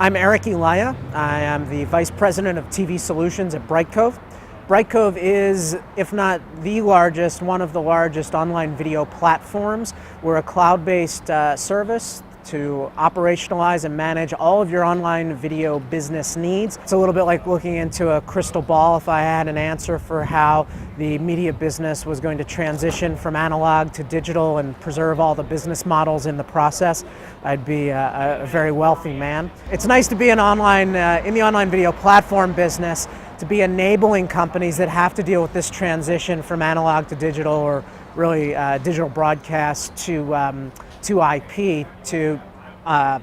I'm Elia. I am the Vice President of TV Solutions at Brightcove. Brightcove is, if not the largest, one of the largest online video platforms. We're a cloud-based service to operationalize and manage all of your online video business needs. It's a little bit like looking into a crystal ball. If I had an answer for how the media business was going to transition from analog to digital and preserve all the business models in the process, I'd be a very wealthy man. It's nice to be in the online video platform business, to be enabling companies that have to deal with this transition from analog to digital, or really digital broadcast to IP, to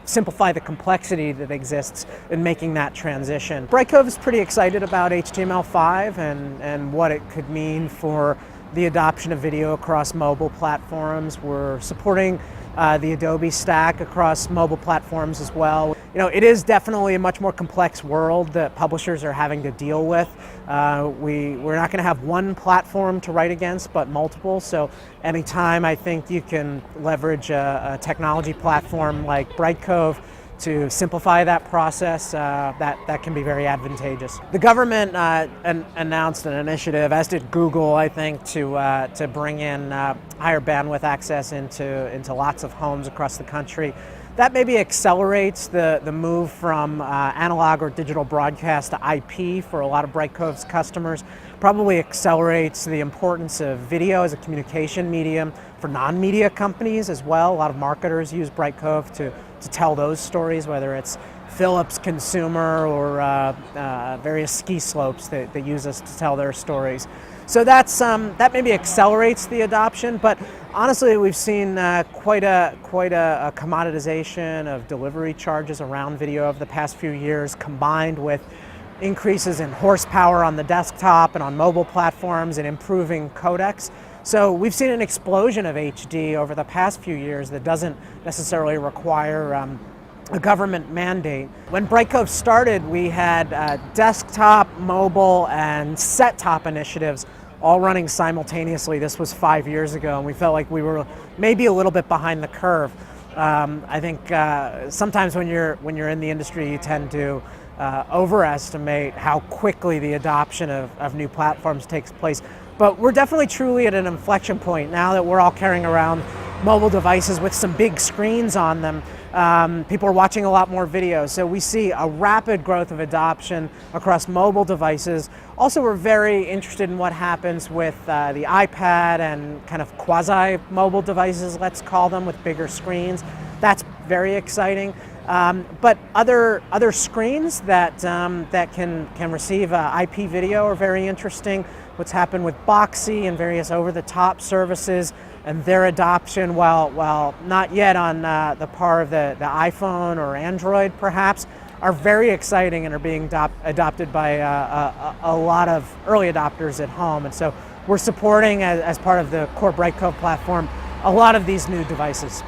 simplify the complexity that exists in making that transition. Brightcove is pretty excited about HTML5 and what it could mean for the adoption of video across mobile platforms. We're supporting the Adobe stack across mobile platforms as well. You know, it is definitely a much more complex world that publishers are having to deal with. We're not going to have one platform to write against, but multiple. So anytime I think you can leverage a technology platform like Brightcove to simplify that process, that can be very advantageous. The government announced an initiative, as did Google, I think, to bring in higher bandwidth access into lots of homes across the country. That maybe accelerates the move from analog or digital broadcast to IP for a lot of Brightcove's customers. Probably accelerates the importance of video as a communication medium for non-media companies as well. A lot of marketers use Brightcove to tell those stories, whether it's Philips Consumer or various ski slopes that use us to tell their stories. So that maybe accelerates the adoption, but honestly, we've seen quite a commoditization of delivery charges around video over the past few years, combined with increases in horsepower on the desktop and on mobile platforms and improving codecs. So we've seen an explosion of HD over the past few years that doesn't necessarily require a government mandate. When Brightcove started, we had desktop, mobile, and set-top initiatives all running simultaneously. This was 5 years ago, and we felt like we were maybe a little bit behind the curve. I think sometimes when you're in the industry, you tend to overestimate how quickly the adoption of new platforms takes place. But we're definitely truly at an inflection point now that we're all carrying around mobile devices with some big screens on them. People are watching a lot more video, so we see a rapid growth of adoption across mobile devices. Also, we're very interested in what happens with the iPad and kind of quasi-mobile devices, let's call them, with bigger screens. That's very exciting. But other screens that can receive IP video are very interesting. What's happened with Boxy and various over-the-top services and their adoption, while not yet on the par of the iPhone or Android perhaps, are very exciting and are being adopted by a lot of early adopters at home. And so we're supporting, as part of the core Brightcove platform, a lot of these new devices.